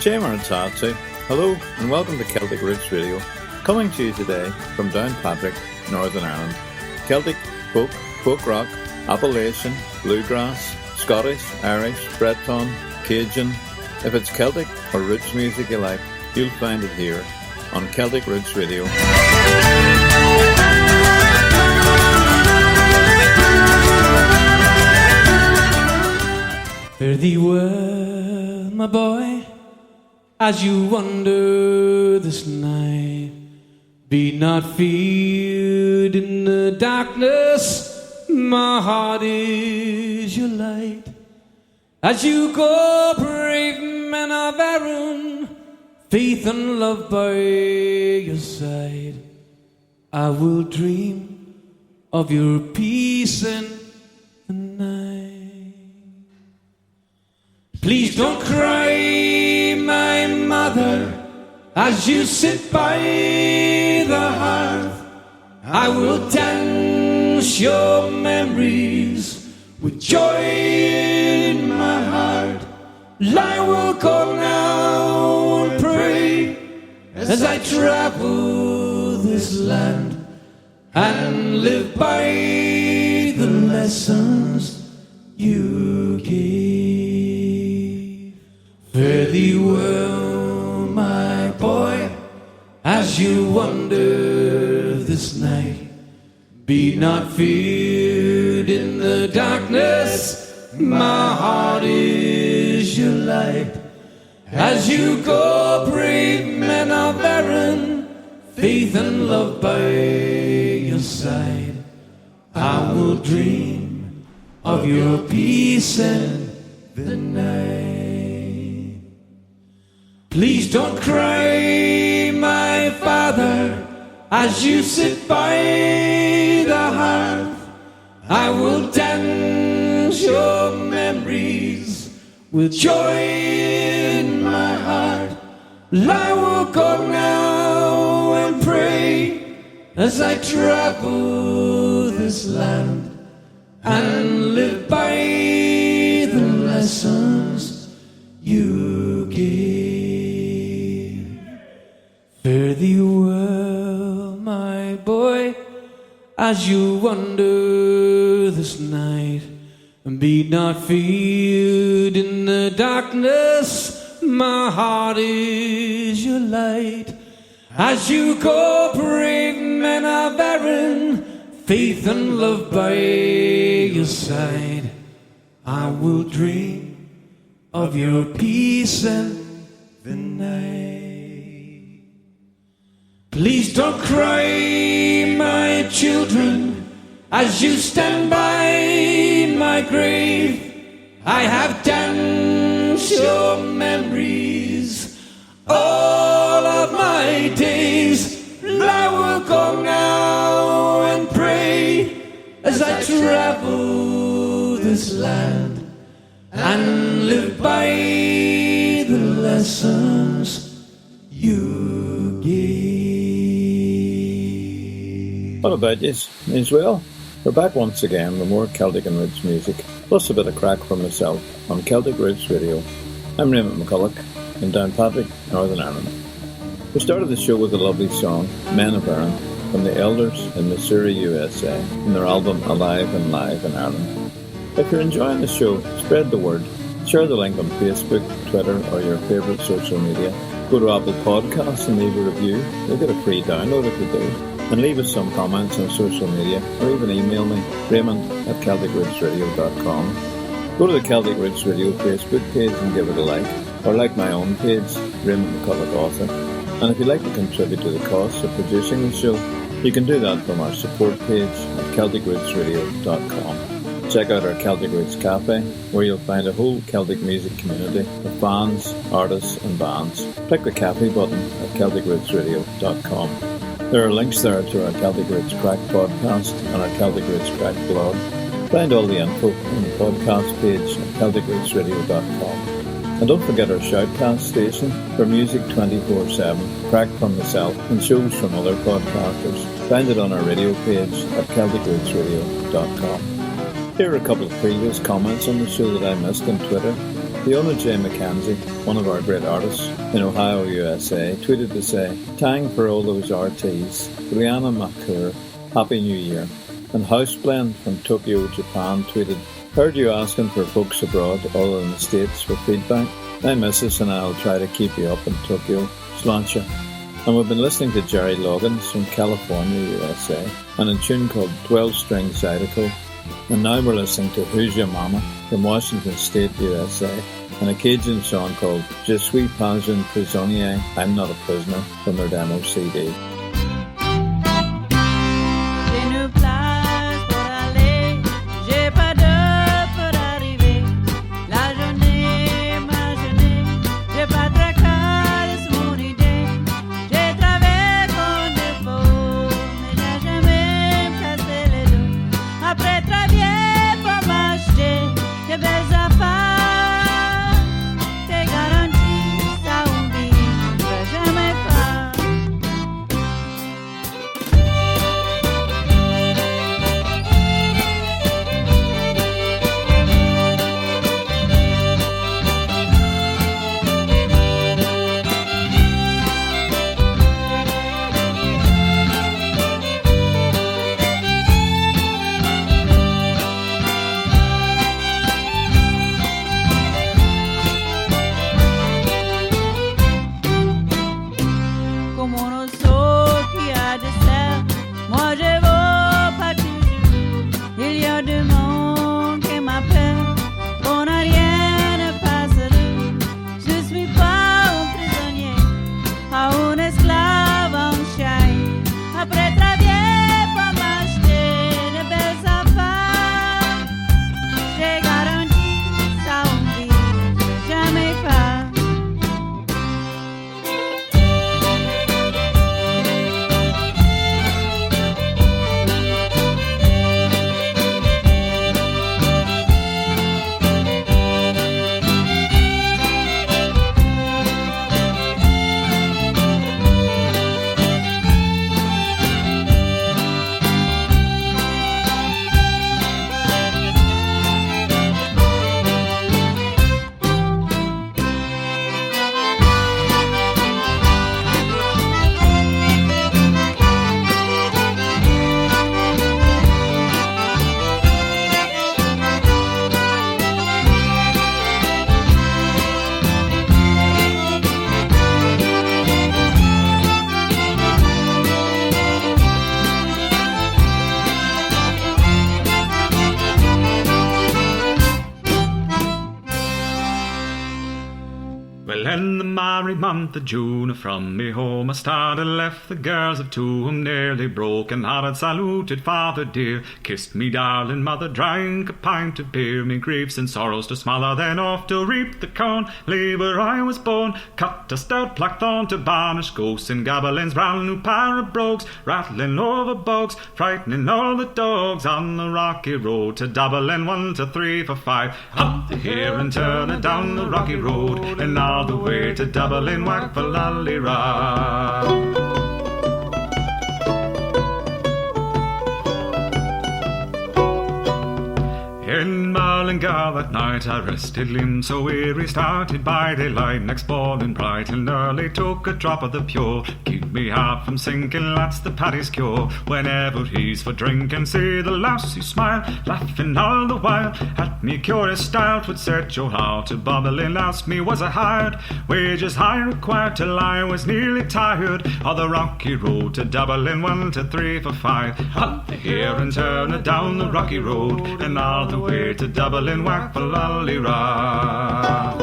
Chairman and Tatsu, hello and welcome to Celtic Roots Radio, coming to you today from Downpatrick, Northern Ireland. Celtic, folk rock, Appalachian, bluegrass, Scottish, Irish, Breton, Cajun. If it's Celtic or roots music you like, you'll find it here on Celtic Roots Radio. Fare thee well, my boy, as you wander this night. Be not feared in the darkness, my heart is your light. As you go, brave men of Erin, faith and love by your side. I will dream of your peace in the night. Please don't cry, my mother, as you sit by the hearth. I will dance your memories with joy in my heart. I will go now and pray as I travel this land and live by the lessons you gave. Fare thee well, my boy, as you wander this night. Be not feared in the darkness, my heart is your light. As you go, brave men of Erin, faith and love by your side. I will dream of your peace in the night. Please don't cry, my father, as you sit by the hearth. I will dance your memories with joy in my heart. I will go now and pray as I travel this land and live by the lessons you gave. Fare thee well, my boy, as you wander this night. And be not feared in the darkness, my heart is your light. As you go, brave men of Erin, faith and love by your side. I will dream of your peace in the night. Please don't cry, my children, as you stand by my grave. I have danced your memories all of my days. I will go now and pray as I travel this land and live by the lessons you gave. What about yous? Means well? We're back once again with more Celtic and roots music, plus a bit of crack from myself on Celtic Roots Radio. I'm Raymond McCullough in Downpatrick, Northern Ireland. We started the show with a lovely song, Men of Erin, from the Elders in Missouri, USA, from their album Alive and Live in Ireland. If you're enjoying the show, spread the word. Share the link on Facebook, Twitter, or your favourite social media. Go to Apple Podcasts and leave a review. You'll get a free download if you do. And leave us some comments on social media, or even email me, Raymond@CelticRootsRadio.com. Go to the Celtic Roots Radio Facebook page and give it a like, or like my own page, Raymond McCullough Author. And if you'd like to contribute to the cost of producing the show, you can do that from our support page at CelticRootsRadio.com. Check out our Celtic Roots Cafe, where you'll find a whole Celtic music community of fans, artists and bands. Click the cafe button at CelticRootsRadio.com. There are links there to our Celtic Roots Crack podcast and our Celtic Roots Crack blog. Find all the info on the podcast page at CelticRootsRadio.com. And don't forget our Shoutcast station for music 24/7, crack from myself and shows from other podcasters. Find it on our radio page at CelticRootsRadio.com. Here are a couple of previous comments on the show that I missed on Twitter. Fiona J. Mackenzie, one of our great artists in Ohio, USA, tweeted to say, "Tang for all those RTs, Brianna McCullough, Happy New Year." And Houseblend from Tokyo, Japan tweeted, "Heard you asking for folks abroad other than the States for feedback. I miss us and I'll try to keep you up in Tokyo, Sláinte." And we've been listening to Gerry Loggins from California, USA, and a tune called 12-String Zydeco. And now we're listening to WhozYaMama from Washington State, USA, and a Cajun song called Je suis pas un prisonier, I'm not a prisoner, from their demo CD. In the merry month of June, from me home I started, left the girls of two, whom nearly broken hearted saluted father dear, kissed me darling mother, drank a pint of beer, me griefs and sorrows to smother, then off to reap the corn, leave where I was born, cut a stout blackthorn to banish ghosts and goblins, brand new pair of brogues, rattling over bogs, frightening all the dogs on the rocky road to Dublin, 1 to 3 for 5, up the hill and turn it down the rocky road, and all the way to Dublin, whack for Lally-Ra. In Mullingar that night I rested limbs so weary, started by daylight next morning bright, and early took a drop of the pure, keep me heart from sinking, that's the paddy's cure. Whenever he's for drinking, see the lassie smile, laughing all the while at me curious style. 'Twould set your heart to bubbling, asked me was I hired, wages I required till I was nearly tired of the rocky road to Dublin, 1 to 3 for 5, up the hill and turn it down the rocky road, and all the way to Dublin, whack for Lally-Ra.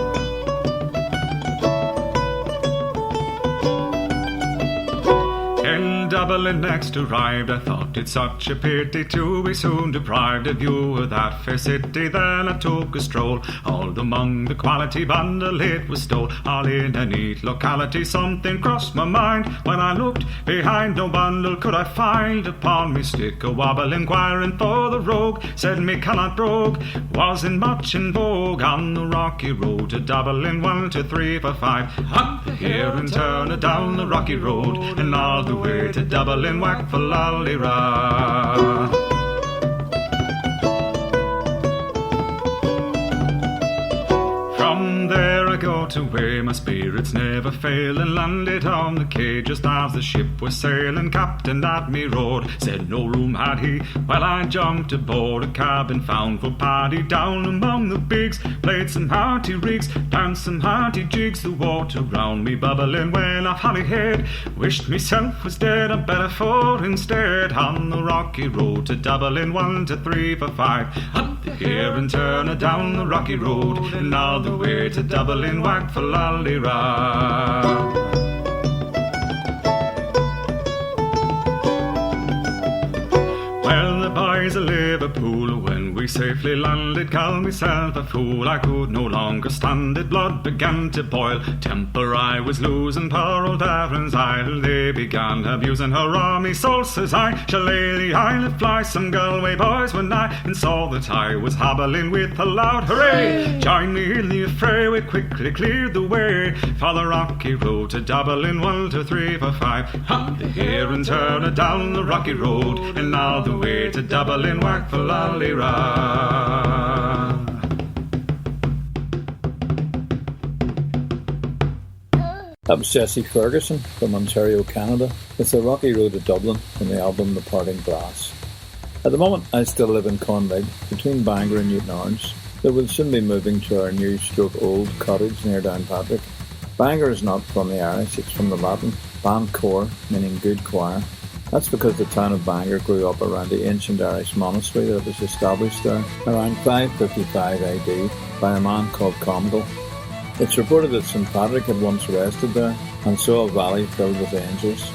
In Dublin next arrived, I thought it such a pity to be soon deprived of view of that fair city. Then I took a stroll, all among the quality bundle it was stole, all in a neat locality. Something crossed my mind when I looked behind, no bundle could I find. Upon me stick a wobble, inquiring for the rogue, said me cannot brogue, wasn't much in vogue on the rocky road to Dublin, 1 to 3 for 5, up the hill and turn it down the rocky road, and all the way to Dublin, whack for Lally-Ra. From away, my spirits never fail, and landed on the quay just as the ship was sailing. Captain at me roared, said no room had he. Well, I jumped aboard a cabin found for Paddy. Down among the bigs, played some hearty rigs, danced some hearty jigs, the water round me bubbling. Well, I've Holyhead, wished myself was dead, I'm better for instead. On the rocky road to Dublin, 1 to 3 for 5. Up the here and turn her down the rocky road, and all the way to Dublin, whack for Lallyrah. Well, the boys of Liverpool, when we safely landed, called myself a fool. I could no longer stand it, blood began to boil, temper I was losing. Poor old Erin's idle, they began abusing her on me soul. Says I, Shillelagh, I'll fly. Some Galway boys were nigh, and saw that I was hobbling with a loud hooray. Join me in the affray, we quickly cleared the way for the rocky road to Dublin, 1 to 3 for 5. Up the here and turn her down the rocky road, and all the way to Dublin, whack for Lallyrah. That was Jesse Ferguson from Ontario, Canada, with the rocky road to Dublin from the album The Parting Glass. At the moment, I still live in Conlig, between Bangor and Newton Orange, though we'll soon be moving to our new old cottage near Downpatrick. Bangor is not from the Irish, it's from the Latin ban cor, meaning good choir. That's because the town of Bangor grew up around the ancient Irish monastery that was established there around 555 AD by a man called Comgall. It's reported that St. Patrick had once rested there and saw a valley filled with angels.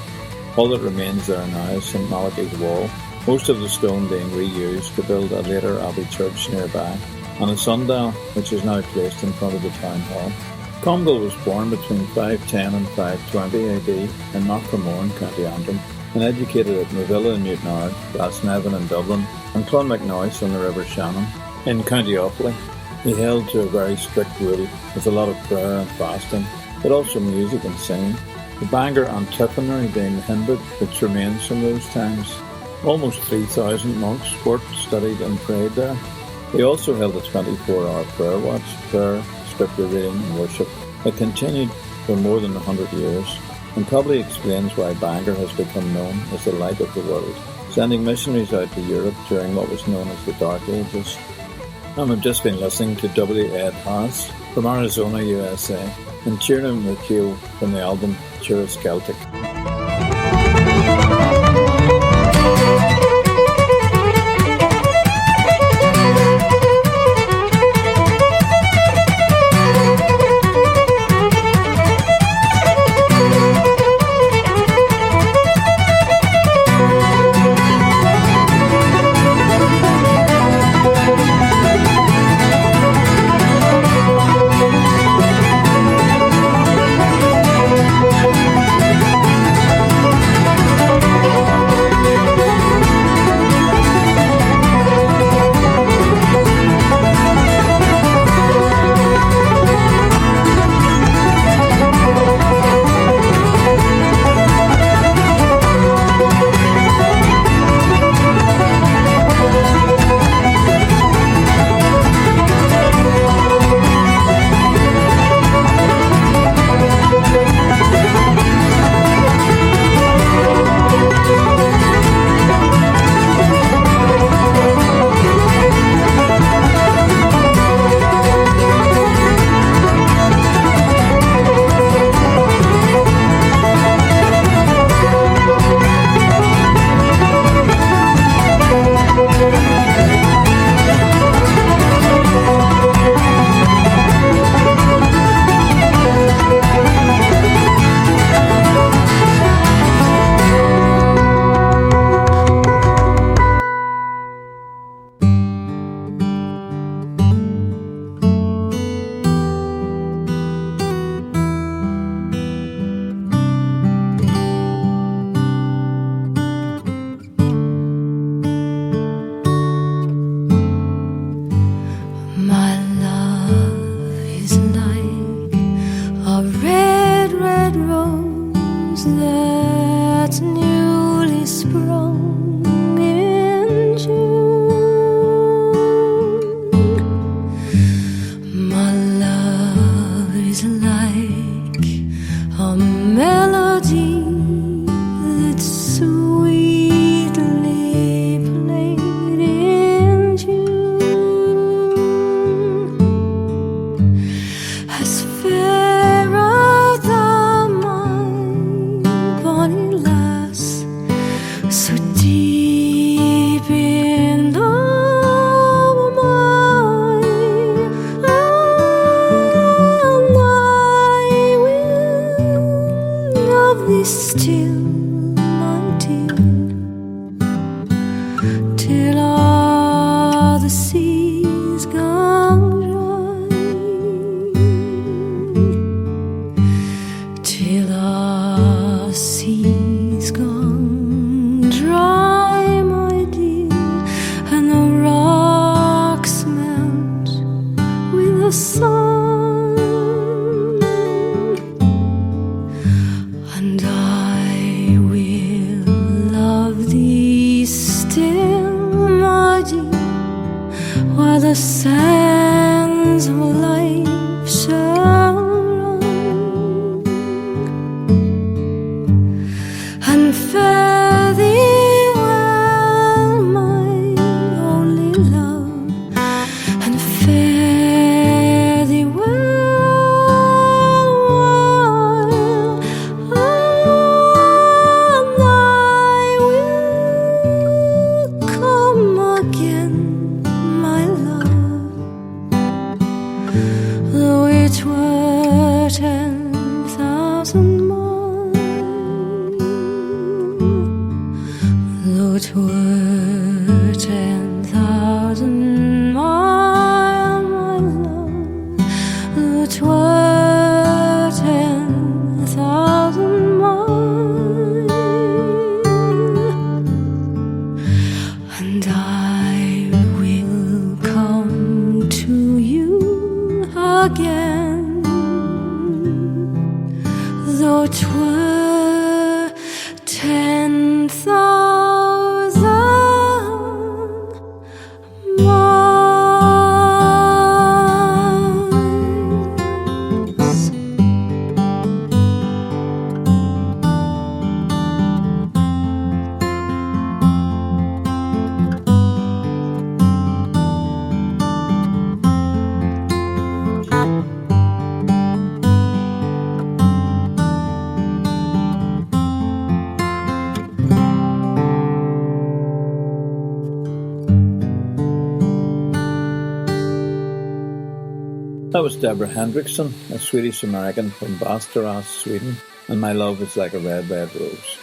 All that remains there now is St. Malachy's wall, most of the stone being reused to build a later abbey church nearby, and a sundial which is now placed in front of the town hall. Comgall was born between 510 and 520 AD in Knockramore, County Antrim, and educated at Mhuigheo in Newton Orange, Glasnevin in Dublin, and Clonmacnoise on the River Shannon. In County Offaly, he held to a very strict rule with a lot of prayer and fasting, but also music and singing. The Bangor Antiphonary being the hymn book which remains from those times. Almost 3,000 monks worked, studied and prayed there. He also held a 24-hour prayer watch, prayer, scripture reading and worship that continued for more than 100 years, and probably explains why Bangor has become known as the light of the world, sending missionaries out to Europe during what was known as the Dark Ages. And we've just been listening to W. Ed Harris from Arizona, USA, and Tiarna Mhuigheo from the album Turas Ceilteach. till all the seas gone dry, till all the seas gone dry, my dear, and the rocks melt with the sun. The sands of life shall run, and fare thee well, my only love, and fare thee well, and I will come again. Though it were 10,000 miles, though it were 10,000 miles, my love, though it were 10,000 miles, and I will come to you again, though 'twere 10,000 miles. That was Deborah Henriksson, a Swedish-American from Vasteras, Sweden, and My Love Is Like a Red, Red Rose.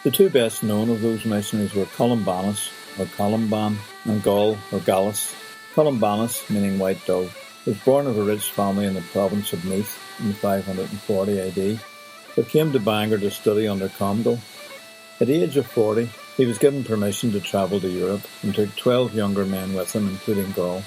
The two best known of those missionaries were Columbanus, or Columban, and Gaul, or Gallus. Columbanus, meaning white dove, was born of a rich family in the province of Mhuigheo in 540 AD, but came to Bangor to study under Comgall. At the age of 40, he was given permission to travel to Europe and took 12 younger men with him, including Gaul.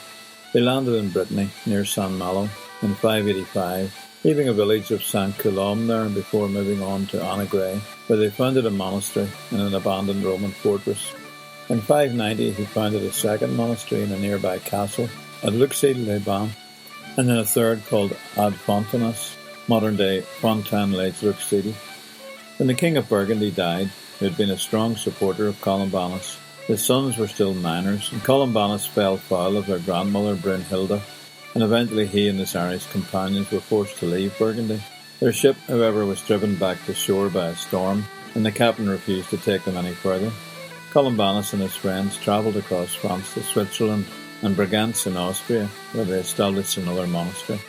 They landed in Brittany, near St. Malo, in 585, leaving a village of St. Columbanus there before moving on to Annagray, where they founded a monastery in an abandoned Roman fortress. In 590, he founded a second monastery in a nearby castle at Luxeuil-les-Bains, and then a third called Ad Fontanas, modern-day Fontaine-les-Luxeuil. When the King of Burgundy died, who had been a strong supporter of Columbanus, his sons were still minors, and Columbanus fell foul of their grandmother Brunhilda, and eventually he and his Irish companions were forced to leave Burgundy. Their ship, however, was driven back to shore by a storm, and the captain refused to take them any further. Columbanus and his friends travelled across France to Switzerland and Brabant in Austria, where they established another monastery.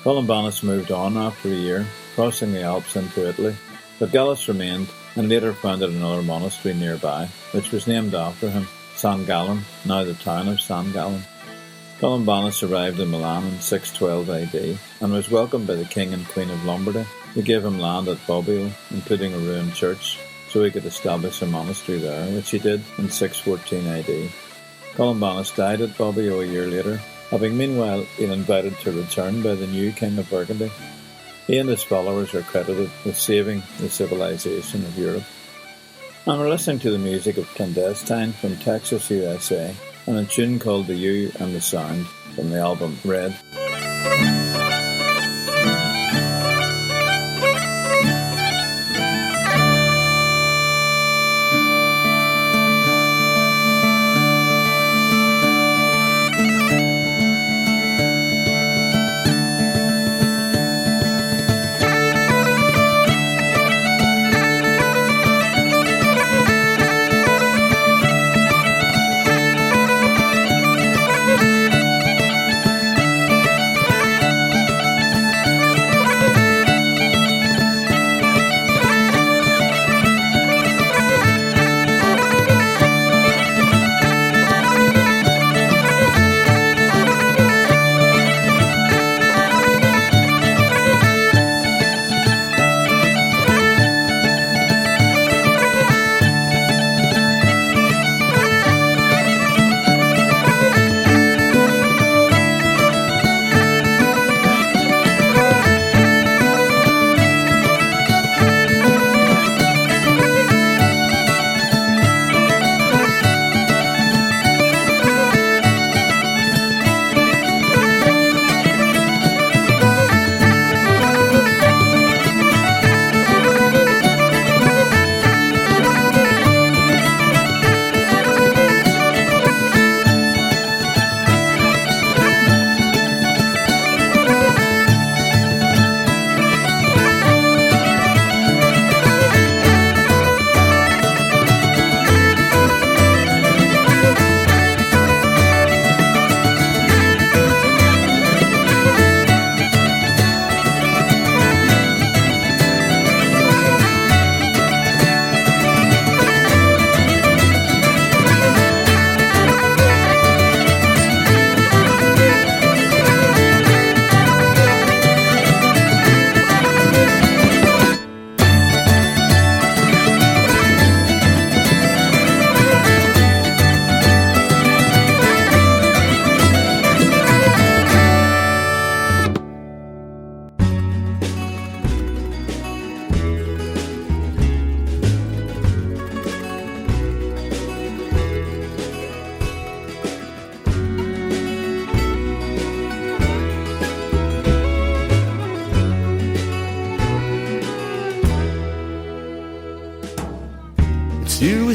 Columbanus moved on after a year, crossing the Alps into Italy, but Gallus remained and later founded another monastery nearby, which was named after him, San Gallen, now the town of San Gallen. Columbanus arrived in Milan in 612 AD and was welcomed by the King and Queen of Lombardy, who gave him land at Bobbio, including a ruined church, so he could establish a monastery there, which he did in 614 AD. Columbanus died at Bobbio a year later, having meanwhile been invited to return by the new King of Burgundy. He and his followers are credited with saving the civilization of Europe. And we're listening to the music of Clandestine from Texas, USA, and a tune called The You and the Sound from the album Red.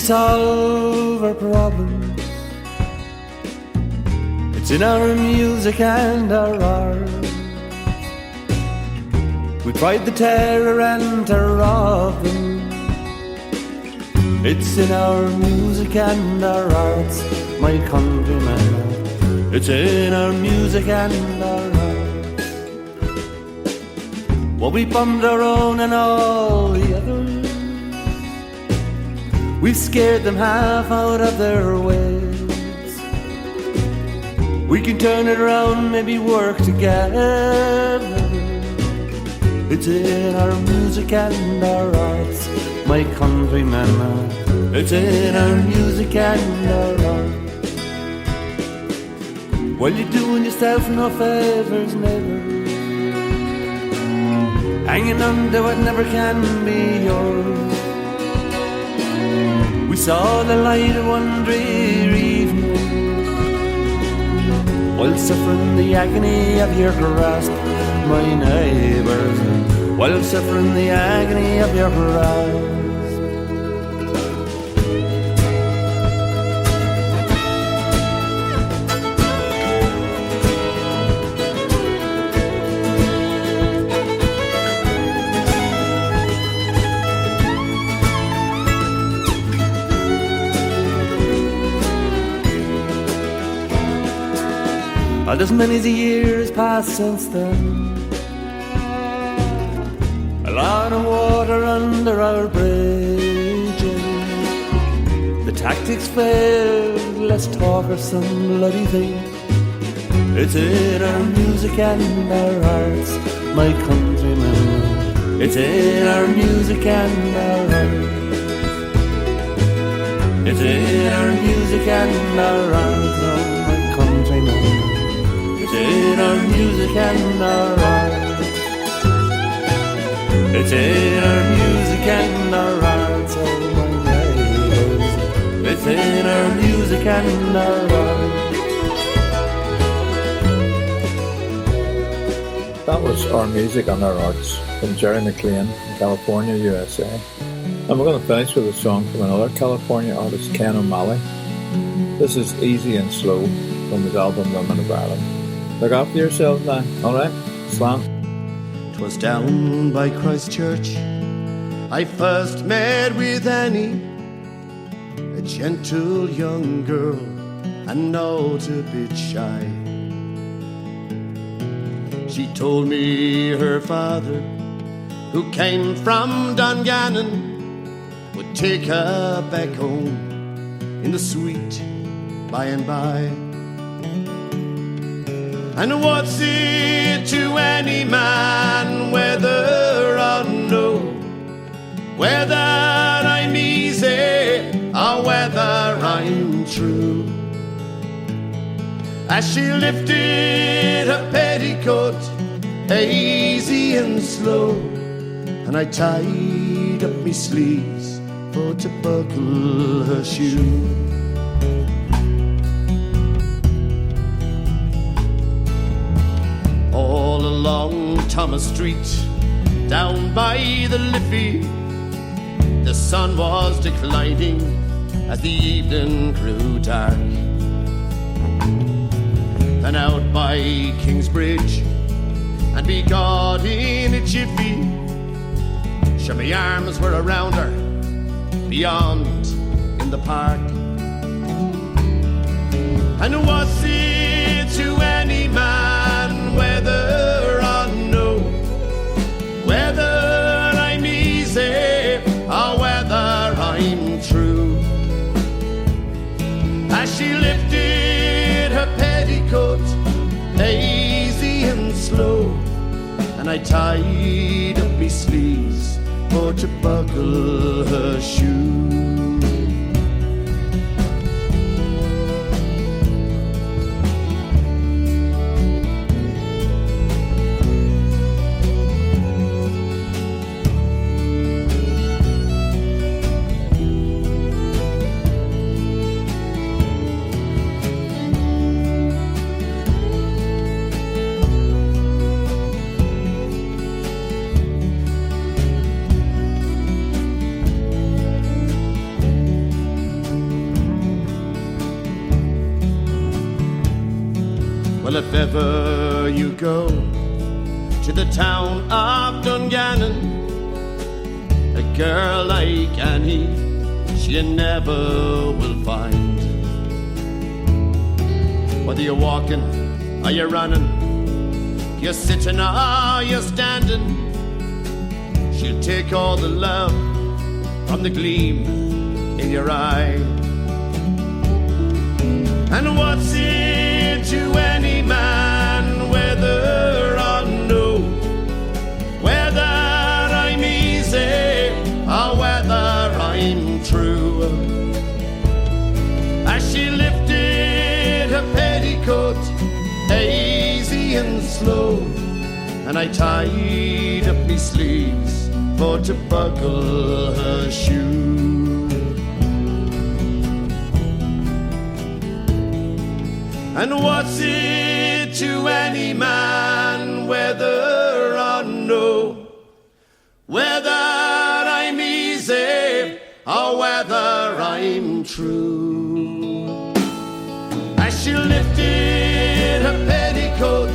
solve our problems. It's in our music and our art. We fight the terror and terror of them. It's in our music and our arts, my countrymen. It's in our music and our arts. Well, we bombed our own and all the others. We've scared them half out of their ways. We can turn it around, maybe work together. It's in our music and our arts, my countrymen. It's in our music and our arts. Well, you're doing yourself no favours, neighbour, hanging on to what never can be yours. We saw the light of one dreary evening, while suffering the agony of your grasp, my neighbours, while suffering the agony of your grasp. As many as a year has passed since then, a lot of water under our bridges. The tactics failed, let's talk of some bloody thing. It's in our music and our arts, my countrymen. It's in our music and our arts. It's in our music and our arts, oh my countrymen. It's in our music and our arts. It's in our music and our arts, oh my neighbours. It's in our music and our arts. That was Our Music and Our Arts from Gerry McLean in California, USA. And we're going to finish with a song from another California artist, Ken O'Malley. This is Easy and Slow from his album Women of Ireland. Look after yourselves now, alright? Slam. 'Twas down by Christchurch I first met with Annie, a gentle young girl and not a bit shy. She told me her father, who came from Dungannon, would take her back home in the sweet by and by. And what's it to any man whether or no, whether I'm easy or whether I'm true? As she lifted her petticoat, easy and slow, and I tied up me sleeves for to buckle her shoe. All along Thomas Street, down by the Liffey, the sun was declining as the evening grew dark. Then out by Kingsbridge and be God in a jiffy, sure my arms were around her beyond in the park. And what's it to any man whether or no, whether I'm easy or whether I'm true? As she lifted her petticoat, easy and slow, and I tied up me sleeves for to buckle her shoe. Well, if ever you go to the town of Dungannon, a girl like Annie, she never will find. Whether you're walking or you're running, you're sitting or you're standing, she'll take all the love from the gleam in your eye. And what's it to any man, whether or no, whether I'm easy or whether I'm true? As she lifted her petticoat, easy and slow, and I tied up me sleeves for to buckle her shoe. And what's it to any man, whether or no, whether I'm easy or whether I'm true? As she lifted her petticoat,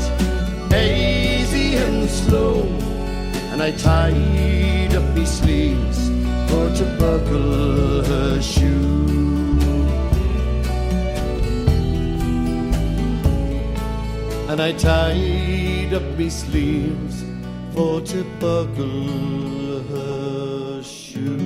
easy and slow, and I tied up me sleeves for to buckle her shoe. And I tied up me sleeves for to buckle her shoe.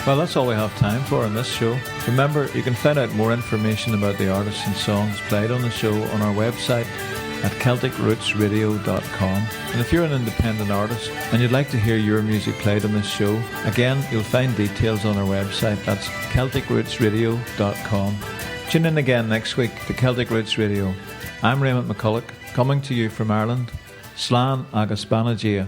Well, that's all we have time for on this show. Remember, you can find out more information about the artists and songs played on the show on our website at CelticRootsRadio.com. And if you're an independent artist and you'd like to hear your music played on this show, again, you'll find details on our website. That's CelticRootsRadio.com. Tune in again next week to Celtic Roots Radio. I'm Raymond McCullough, coming to you from Ireland. Slán agus Banna Dia.